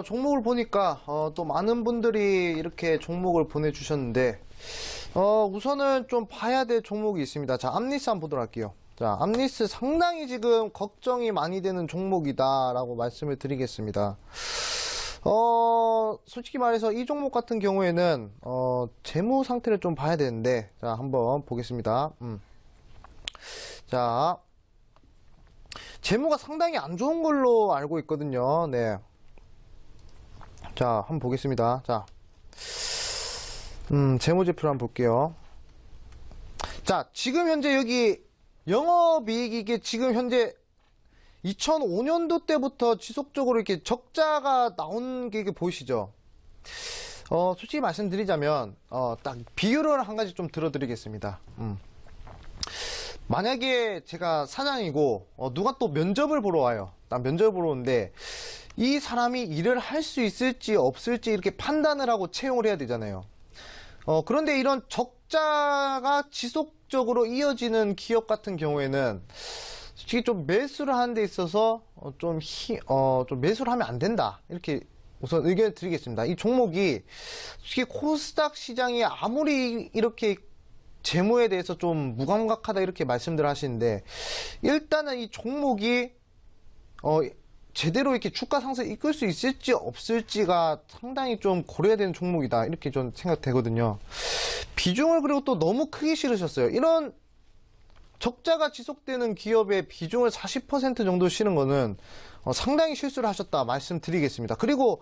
[SPEAKER 2] 종목을 보니까 또 많은 분들이 이렇게 종목을 보내주셨는데 우선은 좀 봐야 될 종목이 있습니다. 자, 암리스 한번 보도록 할게요. 자, 암리스 상당히 지금 걱정이 많이 되는 종목이다라고 말씀을 드리겠습니다. 솔직히 말해서 이 종목 같은 경우에는 재무 상태를 좀 봐야 되는데, 자, 한번 보겠습니다. 자, 재무가 상당히 안 좋은 걸로 알고 있거든요. 네. 자, 한번 보겠습니다. 자, 재무제표를 한번 볼게요. 자, 지금 현재 여기 영업이익이 이게 지금 현재 2005년도 때부터 지속적으로 이렇게 적자가 나온 게 이게 보이시죠? 솔직히 말씀드리자면, 딱 비유를 한 가지 좀 들어드리겠습니다. 만약에 제가 사장이고, 누가 또 면접을 보러 와요. 딱 면접을 보러 오는데, 이 사람이 일을 할 수 있을지 없을지 이렇게 판단을 하고 채용을 해야 되잖아요. 그런데 이런 적자가 지속적으로 이어지는 기업 같은 경우에는, 솔직히 좀 매수를 하는 데 있어서 좀 매수를 하면 안 된다. 이렇게 우선 의견을 드리겠습니다. 이 종목이 솔직히 코스닥 시장이 아무리 이렇게 재무에 대해서 좀 무감각하다 이렇게 말씀들 하시는데, 일단은 이 종목이 제대로 이렇게 주가 상승 이끌 수 있을지 없을지가 상당히 좀 고려해야 되는 종목이다. 이렇게 좀 생각되거든요. 비중을 그리고 또 너무 크게 실으셨어요. 이런 적자가 지속되는 기업의 비중을 40% 정도 실은 거는 상당히 실수를 하셨다 말씀드리겠습니다. 그리고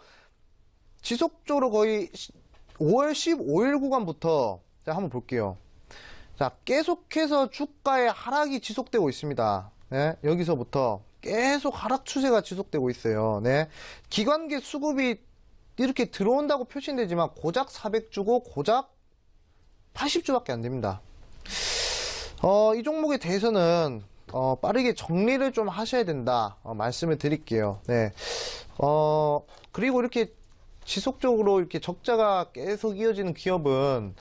[SPEAKER 2] 지속적으로 거의 5월 15일 구간부터 자, 한번 볼게요. 자, 계속해서 주가의 하락이 지속되고 있습니다. 네, 여기서부터 계속 하락 추세가 지속되고 있어요. 네, 기관계 수급이 이렇게 들어온다고 표시되지만 고작 400주고 고작 80주밖에 안 됩니다. 이 종목에 대해서는 빠르게 정리를 좀 하셔야 된다 말씀을 드릴게요. 네. 그리고 이렇게 지속적으로 이렇게 적자가 계속 이어지는 기업은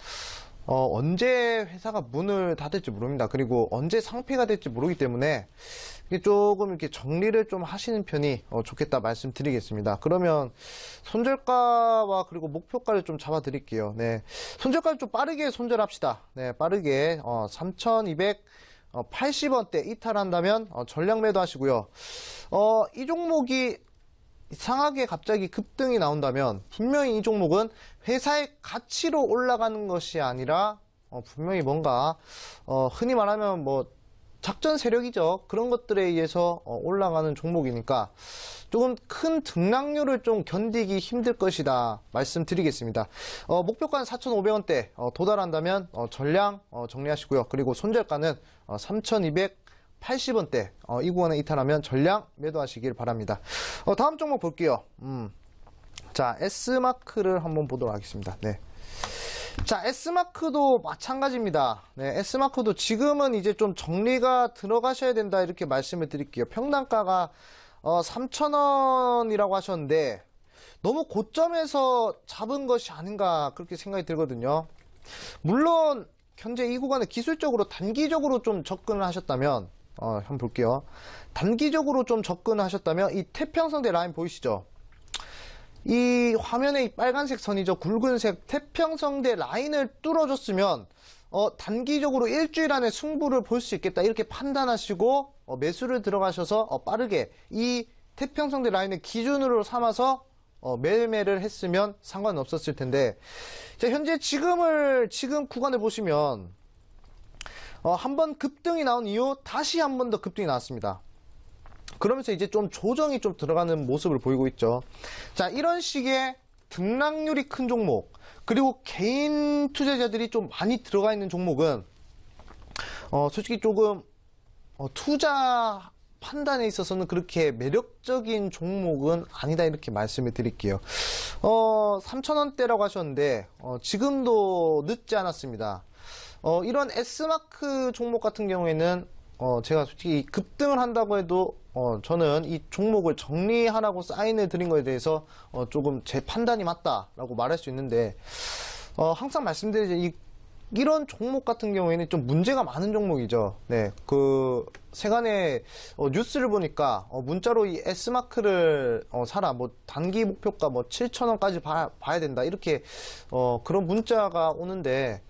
[SPEAKER 2] 언제 회사가 문을 닫을지 모릅니다. 그리고 언제 상폐가 될지 모르기 때문에 조금 이렇게 정리를 좀 하시는 편이 좋겠다 말씀드리겠습니다. 그러면 손절가와 그리고 목표가를 좀 잡아 드릴게요. 네. 손절가를 좀 빠르게 손절합시다. 네, 빠르게 3,280원대 이탈한다면 전량 매도 하시고요. 이 종목이 이상하게 갑자기 급등이 나온다면 분명히 이 종목은 회사의 가치로 올라가는 것이 아니라 분명히 뭔가 흔히 말하면 뭐 작전 세력이죠. 그런 것들에 의해서 올라가는 종목이니까 조금 큰 등락률을 좀 견디기 힘들 것이다 말씀드리겠습니다. 목표가는 4,500원대 도달한다면 전량 정리하시고요. 그리고 손절가는 3,280원대 이 구간에 이탈하면 전량 매도하시길 바랍니다. 다음 종목 볼게요. 자, S마크를 한번 보도록 하겠습니다. 네. 자, S마크도 마찬가지입니다. 네, S마크도 지금은 이제 좀 정리가 들어가셔야 된다 이렇게 말씀을 드릴게요. 평단가가 3,000원이라고 하셨는데 너무 고점에서 잡은 것이 아닌가 그렇게 생각이 들거든요. 물론 현재 이 구간에 기술적으로 단기적으로 좀 접근을 하셨다면 한번 볼게요. 단기적으로 좀 접근을 하셨다면 이 태평성대 라인 보이시죠? 이 화면에 이 빨간색 선이죠. 굵은색 태평성대 라인을 뚫어줬으면 단기적으로 일주일 안에 승부를 볼 수 있겠다 이렇게 판단하시고 매수를 들어가셔서 빠르게 이 태평성대 라인을 기준으로 삼아서 매매를 했으면 상관은 없었을 텐데, 자, 현재 지금 구간을 보시면 한번 급등이 나온 이후 다시 한 번 더 급등이 나왔습니다. 그러면서 이제 좀 조정이 좀 들어가는 모습을 보이고 있죠. 자, 이런 식의 등락률이 큰 종목, 그리고 개인 투자자들이 좀 많이 들어가 있는 종목은 솔직히 조금 투자 판단에 있어서는 그렇게 매력적인 종목은 아니다 이렇게 말씀을 드릴게요. 3,000원대라고 하셨는데 지금도 늦지 않았습니다. 이런 S마크 종목 같은 경우에는 제가 솔직히 급등을 한다고 해도 저는 이 종목을 정리하라고 사인을 드린 거에 대해서 조금 제 판단이 맞다라고 말할 수 있는데 항상 말씀드리죠. 이런 종목 같은 경우에는 좀 문제가 많은 종목이죠. 네, 그 세간에 뉴스를 보니까 문자로 이 S마크를 사라, 뭐 단기 목표가 뭐 7,000원까지 봐야 된다, 이렇게 그런 문자가 오는데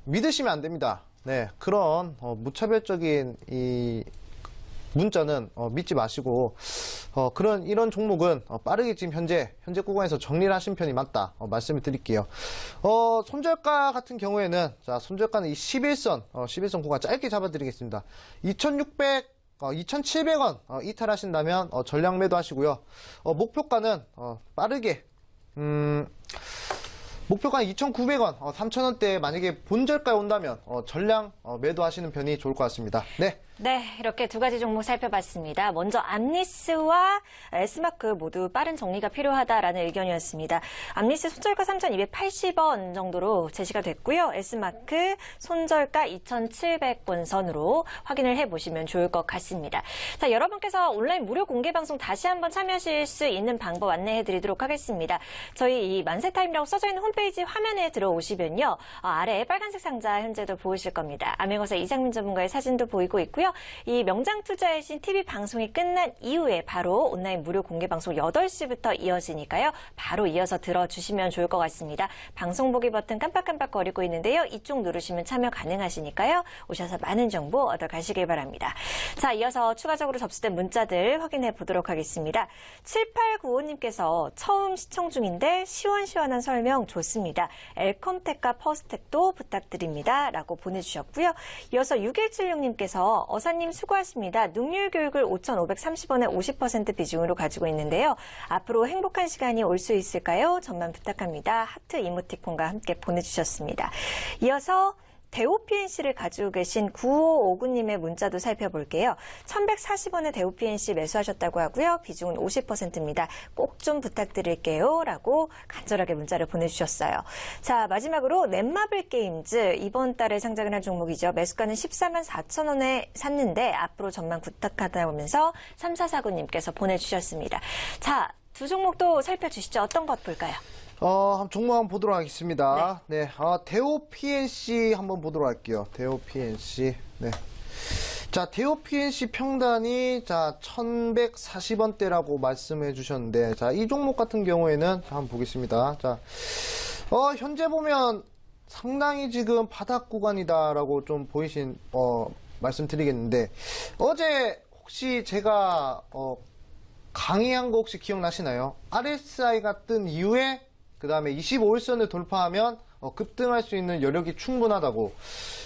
[SPEAKER 2] 믿으시면 안 됩니다. 네, 그런 무차별적인 이 문자는 믿지 마시고 이런 종목은 빠르게 지금 현재 구간에서 정리를 하신 편이 맞다 말씀을 드릴게요. 손절가 같은 경우에는 자, 손절가는 이 11선 구간 짧게 잡아드리겠습니다. 2,700원 이탈하신다면 전량 매도 하시고요. 목표가는 빠르게 목표가 2,900원, 3,000원대 만약에 본절가에 온다면 전량 매도하시는 편이 좋을 것 같습니다. 네.
[SPEAKER 1] 네, 이렇게 두 가지 종목 살펴봤습니다. 먼저 암리스와 S마크 모두 빠른 정리가 필요하다라는 의견이었습니다. 암리스 손절가 3,280원 정도로 제시가 됐고요. S마크 손절가 2,700원 선으로 확인을 해보시면 좋을 것 같습니다. 자, 여러분께서 온라인 무료 공개 방송 다시 한번 참여하실 수 있는 방법 안내해드리도록 하겠습니다. 저희 이 만세타임이라고 써져 있는 홈페이지 화면에 들어오시면요. 아래에 빨간색 상자 현재도 보이실 겁니다. 암행어사 이상민 전문가의 사진도 보이고 있고요. 이 명장투자의 신 TV 방송이 끝난 이후에 바로 온라인 무료 공개 방송 8시부터 이어지니까요. 바로 이어서 들어주시면 좋을 것 같습니다. 방송 보기 버튼 깜빡깜빡거리고 있는데요. 이쪽 누르시면 참여 가능하시니까요. 오셔서 많은 정보 얻어가시길 바랍니다. 자, 이어서 추가적으로 접수된 문자들 확인해 보도록 하겠습니다. 7895님께서 처음 시청 중인데 시원시원한 설명 좋습니다. 엘컴텍과 퍼스텍도 부탁드립니다. 라고 보내주셨고요. 이어서 6176님께서 어사님 수고하십니다. 능률교육을 5,530원에 50% 비중으로 가지고 있는데요. 앞으로 행복한 시간이 올 수 있을까요? 전만 부탁합니다. 하트 이모티콘과 함께 보내주셨습니다. 이어서 대우PNC를 가지고 계신 9559님의 문자도 살펴볼게요. 1,140원에 대우PNC 매수하셨다고 하고요. 비중은 50%입니다. 꼭 좀 부탁드릴게요. 라고 간절하게 문자를 보내주셨어요. 자, 마지막으로 넷마블 게임즈 이번 달에 상장을 한 종목이죠. 매수가는 14만 4천원에 샀는데 앞으로 전망 부탁하다고 하면서 3449님께서 보내주셨습니다. 자, 두 종목도 살펴주시죠. 어떤 것 볼까요?
[SPEAKER 2] 종목 한번 보도록 하겠습니다. 네. 대우PNC 한번 보도록 할게요. 대우PNC. 네. 자, 대우PNC 평단이, 자, 1,140원대라고 말씀해 주셨는데, 자, 이 종목 같은 경우에는, 자, 한번 보겠습니다. 자, 현재 보면 상당히 지금 바닥 구간이다라고 좀 보이신, 말씀드리겠는데, 어제 혹시 제가, 강의한 거 혹시 기억나시나요? RSI가 뜬 이후에 그 다음에 25일선을 돌파하면 급등할 수 있는 여력이 충분하다고.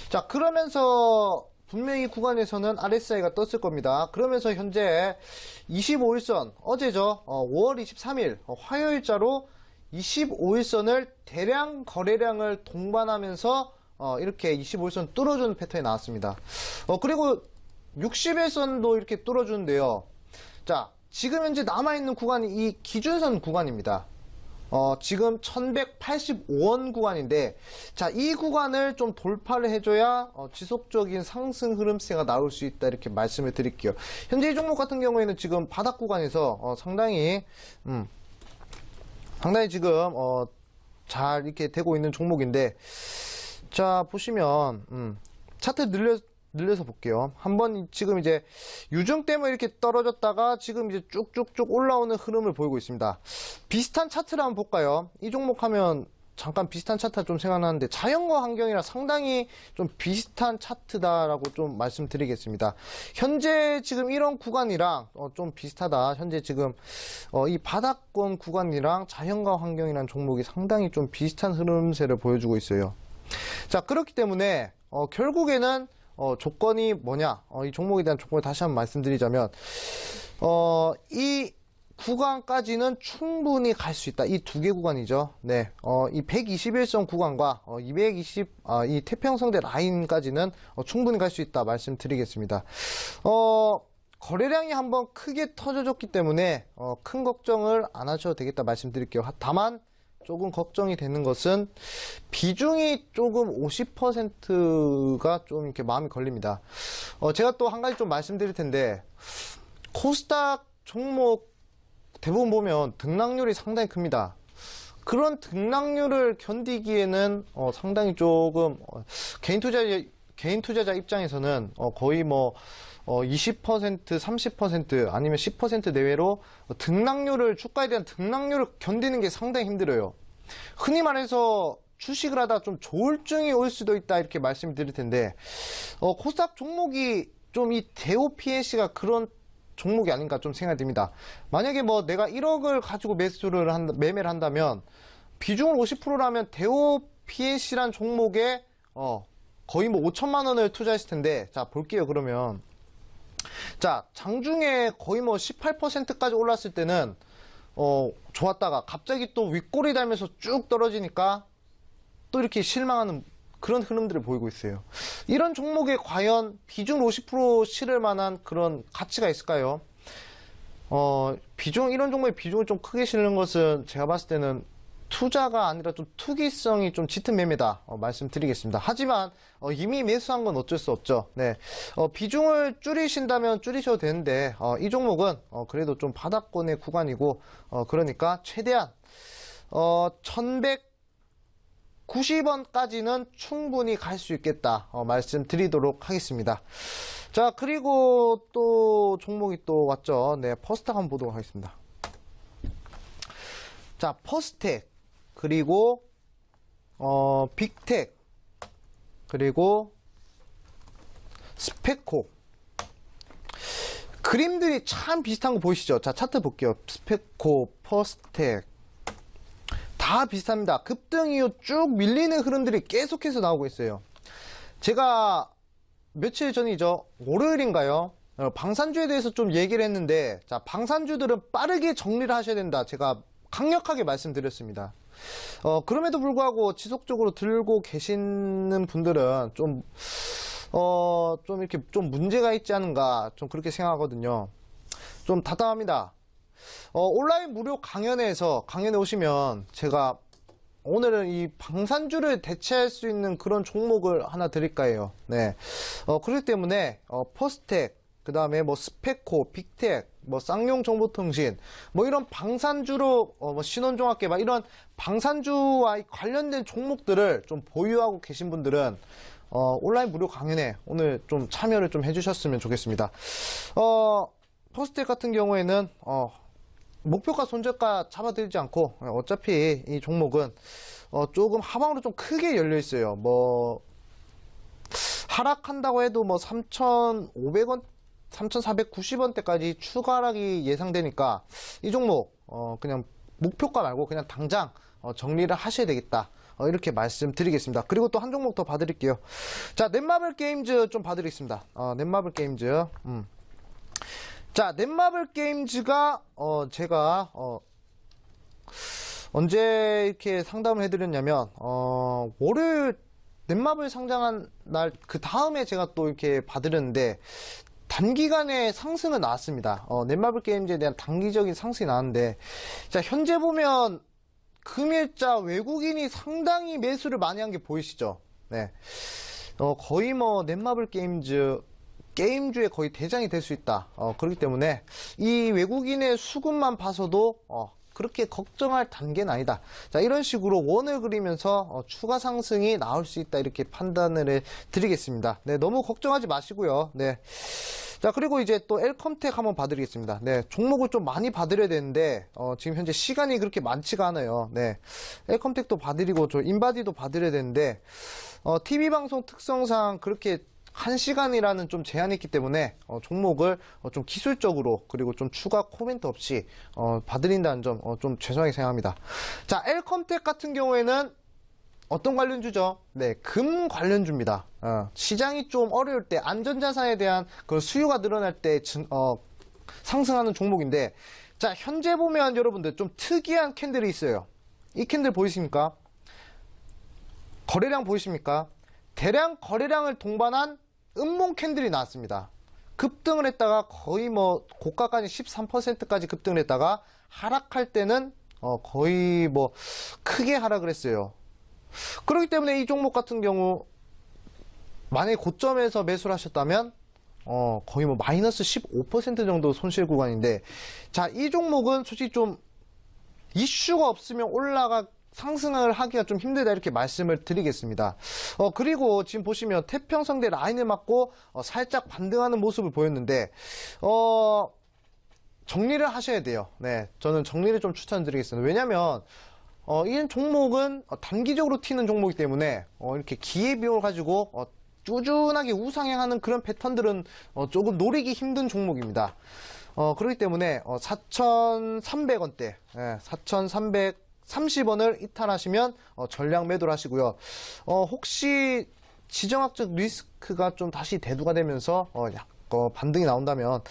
[SPEAKER 2] 자, 그러면서 분명히 구간에서는 RSI가 떴을 겁니다. 그러면서 현재 25일선 어제죠. 5월 23일 화요일자로 25일선을 대량 거래량을 동반하면서 이렇게 25일선 뚫어주는 패턴이 나왔습니다. 그리고 60일선도 이렇게 뚫어주는데요. 자, 지금 현재 남아있는 구간이 이 기준선 구간입니다. 지금 1185원 구간인데, 자, 이 구간을 좀 돌파를 해줘야 지속적인 상승 흐름세가 나올 수 있다, 이렇게 말씀을 드릴게요. 현재 이 종목 같은 경우에는 지금 바닥 구간에서 상당히 지금 잘 이렇게 되고 있는 종목인데, 자, 보시면 차트 늘려서 볼게요. 한번 지금 이제 유증 때문에 이렇게 떨어졌다가 지금 이제 쭉쭉쭉 올라오는 흐름을 보이고 있습니다. 비슷한 차트를 한번 볼까요? 이 종목 하면 잠깐 비슷한 차트가 좀 생각나는데, 자연과 환경이랑 상당히 좀 비슷한 차트다라고 좀 말씀드리겠습니다. 현재 지금 이런 구간이랑 좀 비슷하다. 현재 지금 이 바닥권 구간이랑 자연과 환경이라는 종목이 상당히 좀 비슷한 흐름세를 보여주고 있어요. 자, 그렇기 때문에 결국에는 조건이 뭐냐? 이 종목에 대한 조건을 다시 한번 말씀드리자면, 이 구간까지는 충분히 갈 수 있다. 이 두 개 구간이죠. 네. 이 121선 구간과 이 태평성대 라인까지는 충분히 갈 수 있다 말씀드리겠습니다. 거래량이 한번 크게 터져줬기 때문에 큰 걱정을 안 하셔도 되겠다 말씀드릴게요. 다만 조금 걱정이 되는 것은 비중이 조금 50%가 좀 이렇게 마음이 걸립니다. 제가 또 한 가지 좀 말씀드릴 텐데, 코스닥 종목 대부분 보면 등락률이 상당히 큽니다. 그런 등락률을 견디기에는 상당히 조금 개인 투자자 입장에서는 거의 뭐 20%, 30% 아니면 10% 내외로 등락률을, 주가에 대한 등락률을 견디는 게 상당히 힘들어요. 흔히 말해서 주식을 하다 좀 조울증이 올 수도 있다 이렇게 말씀드릴 텐데, 코스닥 종목이 좀 이 대우 PNC가 그런 종목이 아닌가 좀 생각이 듭니다. 만약에 뭐 내가 1억을 가지고 매매를 한다면 비중을 50%라면 대우 PNC란 종목에 거의 뭐 5천만 원을 투자했을 텐데, 자 볼게요. 그러면 자 장중에 거의 뭐 18%까지 올랐을 때는 좋았다가 갑자기 또 윗골이 달면서 쭉 떨어지니까 또 이렇게 실망하는 그런 흐름들을 보이고 있어요. 이런 종목에 과연 비중 50% 실을 만한 그런 가치가 있을까요? 이런 종목의 비중을 좀 크게 실는 것은 제가 봤을 때는 투자가 아니라 좀 투기성이 좀 짙은 매매다 말씀드리겠습니다. 하지만 이미 매수한 건 어쩔 수 없죠. 네, 비중을 줄이신다면 줄이셔도 되는데 이 종목은 그래도 좀 바닥권의 구간이고 그러니까 최대한 1190원까지는 충분히 갈 수 있겠다 말씀드리도록 하겠습니다. 자, 그리고 또 종목이 또 왔죠. 네, 퍼스텍 한번 보도록 하겠습니다. 자, 퍼스텍, 그리고 빅텍, 그리고 스페코. 그림들이 참 비슷한 거 보이시죠? 자, 차트 볼게요. 스페코, 퍼스텍 다 비슷합니다. 급등 이후 쭉 밀리는 흐름들이 계속해서 나오고 있어요. 제가 며칠 전이죠, 월요일인가요? 방산주에 대해서 좀 얘기를 했는데, 자, 방산주들은 빠르게 정리를 하셔야 된다. 제가 강력하게 말씀드렸습니다. 그럼에도 불구하고 지속적으로 들고 계시는 분들은 좀 이렇게 좀 문제가 있지 않은가, 좀 그렇게 생각하거든요. 좀 답답합니다. 온라인 무료 강연에 오시면 제가 오늘은 이 방산주를 대체할 수 있는 그런 종목을 하나 드릴까 해요. 네. 그렇기 때문에, 퍼스텍, 그 다음에 뭐 스페코, 빅텍, 뭐 쌍용 정보통신, 뭐 이런 방산주로, 뭐 신원종합계, 막 이런 방산주와 관련된 종목들을 좀 보유하고 계신 분들은, 온라인 무료 강연에 오늘 좀 참여를 좀 해주셨으면 좋겠습니다. 퍼스텍 같은 경우에는, 목표가 손절가 잡아드리지 않고, 어차피 이 종목은 조금 하방으로 좀 크게 열려 있어요. 뭐 하락한다고 해도 뭐 3,500원, 3,490원대까지 추가 하락이 예상되니까 이 종목 그냥 목표가 말고 그냥 당장 정리를 하셔야 되겠다. 이렇게 말씀드리겠습니다. 그리고 또 한 종목 더 봐드릴게요. 자, 넷마블 게임즈 좀 봐드리겠습니다. 넷마블 게임즈. 자, 넷마블 게임즈가 제가 언제 이렇게 상담을 해드렸냐면 월요일 넷마블 상장한 날 그 다음에 제가 또 이렇게 봐드렸는데 단기간에 상승은 나왔습니다. 넷마블 게임즈에 대한 단기적인 상승이 나왔는데, 자, 현재 보면 금일자 외국인이 상당히 매수를 많이 한 게 보이시죠? 네, 거의 뭐 넷마블 게임주의 거의 대장이 될 수 있다. 그렇기 때문에 이 외국인의 수급만 봐서도 그렇게 걱정할 단계는 아니다. 자, 이런 식으로 원을 그리면서 추가 상승이 나올 수 있다. 이렇게 판단을 드리겠습니다. 네, 너무 걱정하지 마시고요. 네. 자, 그리고 이제 또 엘컴텍 한번 봐드리겠습니다. 네, 종목을 좀 많이 봐드려야 되는데, 지금 현재 시간이 그렇게 많지가 않아요. 네. 엘컴텍도 봐드리고, 인바디도 봐드려야 되는데, TV방송 특성상 그렇게 1시간이라는 좀 제한이 있기 때문에 종목을 좀 기술적으로 그리고 좀 추가 코멘트 없이 봐드린다는 점 좀 죄송하게 생각합니다. 자, 엘컴텍 같은 경우에는 어떤 관련주죠? 네, 금 관련주입니다. 시장이 좀 어려울 때 안전자산에 대한 그 수요가 늘어날 때 상승하는 종목인데, 자, 현재 보면 여러분들 좀 특이한 캔들이 있어요. 이 캔들 보이십니까? 거래량 보이십니까? 대량 거래량을 동반한 음봉 캔들이 나왔습니다. 급등을 했다가 거의 뭐 고가까지 13%까지 급등을 했다가 하락할 때는 거의 뭐 크게 하락을 했어요. 그렇기 때문에 이 종목 같은 경우 만약에 고점에서 매수를 하셨다면 거의 뭐 마이너스 15% 정도 손실 구간인데, 자, 이 종목은 솔직히 좀 이슈가 없으면 상승을 하기가 좀 힘들다, 이렇게 말씀을 드리겠습니다. 그리고 지금 보시면 태평성대 라인을 맞고 살짝 반등하는 모습을 보였는데, 정리를 하셔야 돼요. 네, 저는 정리를 좀 추천드리겠습니다. 왜냐면 이 종목은 단기적으로 튀는 종목이기 때문에 이렇게 기회비용을 가지고 꾸준하게 우상향하는 그런 패턴들은 조금 노리기 힘든 종목입니다. 그렇기 때문에 4,300원대, 4,330원을 이탈하시면 전량 매도를 하시고요. 혹시 지정학적 리스크가 좀 다시 대두가 되면서 반등이 나온다면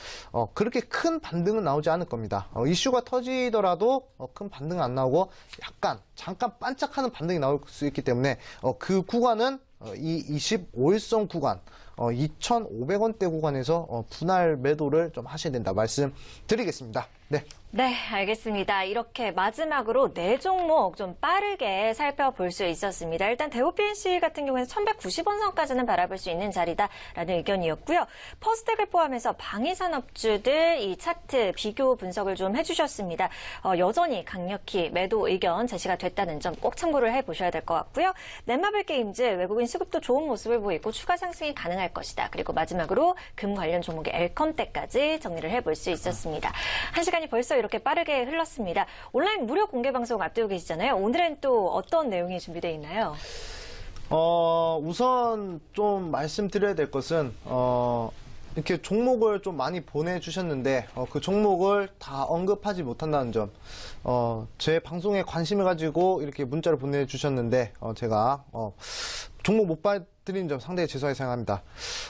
[SPEAKER 2] 그렇게 큰 반등은 나오지 않을 겁니다. 이슈가 터지더라도 큰 반등은 안 나오고 약간 잠깐 반짝하는 반등이 나올 수 있기 때문에 그 구간은 이 25일선 구간 2,500원대 구간에서 분할 매도를 좀 하셔야 된다 말씀드리겠습니다. 네.
[SPEAKER 1] 네, 알겠습니다. 이렇게 마지막으로 네 종목 좀 빠르게 살펴볼 수 있었습니다. 일단 대우 PNC 같은 경우에는 1190원 선까지는 바라볼 수 있는 자리다라는 의견이었고요. 퍼스텍을 포함해서 방위산업주들 이 차트 비교 분석을 좀 해주셨습니다. 여전히 강력히 매도 의견 제시가 됐다는 점 꼭 참고를 해보셔야 될 것 같고요. 넷마블 게임즈 외국인 수급도 좋은 모습을 보이고 추가 상승이 가능할 것이다. 그리고 마지막으로 금 관련 종목의 엘컴때까지 정리를 해볼 수 있었습니다. 한 시간이 벌써 이렇게 빠르게 흘렀습니다. 온라인 무료 공개 방송 앞두고 계시잖아요. 오늘은 또 어떤 내용이 준비되어 있나요?
[SPEAKER 2] 우선 좀 말씀드려야 될 것은 이렇게 종목을 좀 많이 보내주셨는데 그 종목을 다 언급하지 못한다는 점, 제 방송에 관심을 가지고 이렇게 문자를 보내주셨는데 제가 종목 못 봐드린 점 상당히 죄송하게 생각합니다.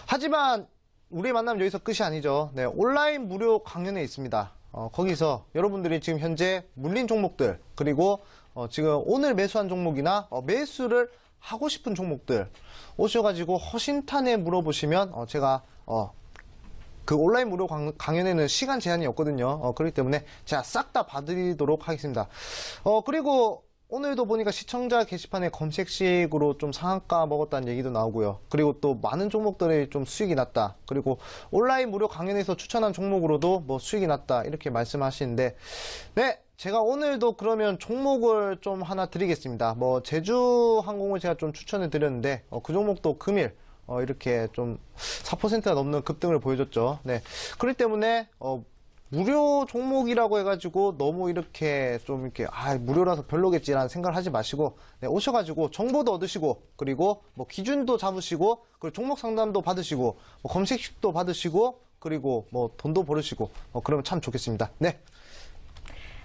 [SPEAKER 2] 하지만 우리의 만남 여기서 끝이 아니죠. 네, 온라인 무료 강연회 있습니다. 거기서 여러분들이 지금 현재 물린 종목들, 그리고 지금 오늘 매수한 종목이나 매수를 하고 싶은 종목들 오셔가지고 허심탄회 물어보시면 제가 그 온라인 무료 강연에는 시간 제한이 없거든요. 그렇기 때문에 제가 싹 다 봐드리도록 하겠습니다. 그리고 오늘도 보니까 시청자 게시판에 검색식으로 좀 상한가 먹었다는 얘기도 나오고요. 그리고 또 많은 종목들이 좀 수익이 났다. 그리고 온라인 무료 강연에서 추천한 종목으로도 뭐 수익이 났다. 이렇게 말씀하시는데, 네, 제가 오늘도 그러면 종목을 좀 하나 드리겠습니다. 뭐 제주항공을 제가 좀 추천을 드렸는데 그 종목도 금일 이렇게 좀 4%가 넘는 급등을 보여줬죠. 네, 그렇기 때문에 무료 종목이라고 해가지고 너무 이렇게 좀 이렇게 무료라서 별로겠지라는 생각을 하지 마시고, 네, 오셔가지고 정보도 얻으시고, 그리고 뭐 기준도 잡으시고, 그리고 종목 상담도 받으시고, 뭐 검색식도 받으시고, 그리고 뭐 돈도 벌으시고, 그러면 참 좋겠습니다. 네.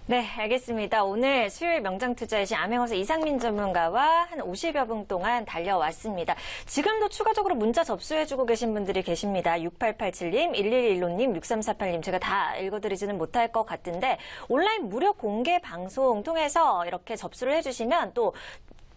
[SPEAKER 1] 네, 알겠습니다. 오늘 수요일 명장투자의 신 암행어사 이상민 전문가와 한 50여 분 동안 달려왔습니다. 지금도 추가적으로 문자 접수해주고 계신 분들이 계십니다. 6887님, 1115님, 6348님 제가 다 읽어드리지는 못할 것 같은데 온라인 무료 공개 방송 통해서 이렇게 접수를 해주시면 또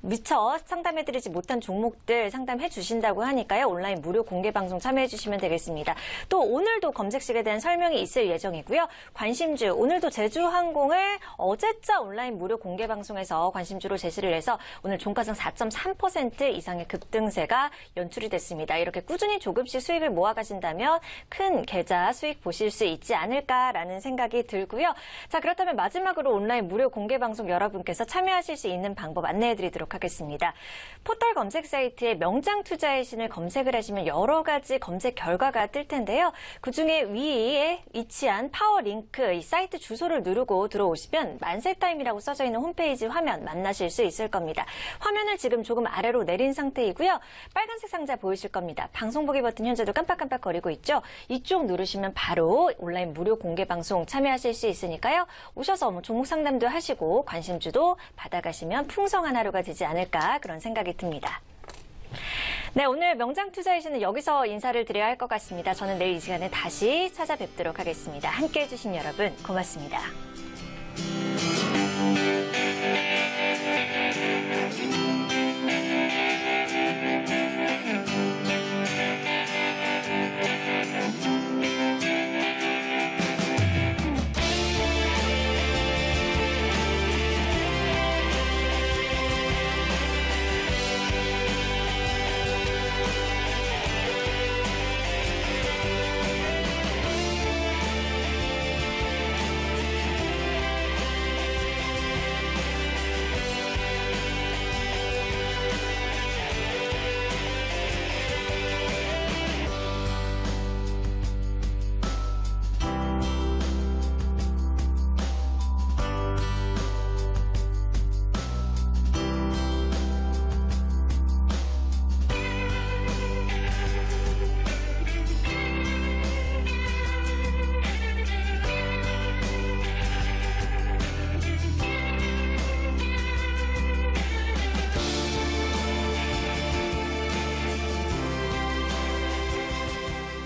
[SPEAKER 1] 미처 상담해드리지 못한 종목들 상담해 주신다고 하니까요. 온라인 무료 공개 방송 참여해 주시면 되겠습니다. 또 오늘도 검색식에 대한 설명이 있을 예정이고요. 관심주, 오늘도 제주항공을 어제자 온라인 무료 공개 방송에서 관심주로 제시를 해서 오늘 종가상 4.3% 이상의 급등세가 연출이 됐습니다. 이렇게 꾸준히 조금씩 수익을 모아가신다면 큰 계좌 수익 보실 수 있지 않을까라는 생각이 들고요. 자, 그렇다면 마지막으로 온라인 무료 공개 방송 여러분께서 참여하실 수 있는 방법 안내해드리도록 하겠습니다. 포털 검색 사이트에 명장투자의 신을 검색을 하시면 여러 가지 검색 결과가 뜰 텐데요. 그중에 위에 위치한 파워링크 이 사이트 주소를 누르고 들어오시면 만세타임이라고 써져 있는 홈페이지 화면 만나실 수 있을 겁니다. 화면을 지금 조금 아래로 내린 상태이고요. 빨간색 상자 보이실 겁니다. 방송 보기 버튼 현재도 깜빡깜빡거리고 있죠. 이쪽 누르시면 바로 온라인 무료 공개 방송 참여하실 수 있으니까요. 오셔서 뭐 종목 상담도 하시고 관심주도 받아가시면 풍성한 하루가 되지 않을까 그런 생각이 듭니다. 네, 오늘 명장투자의 신은 여기서 인사를 드려야 할 것 같습니다. 저는 내일 이 시간에 다시 찾아뵙도록 하겠습니다. 함께해 주신 여러분 고맙습니다.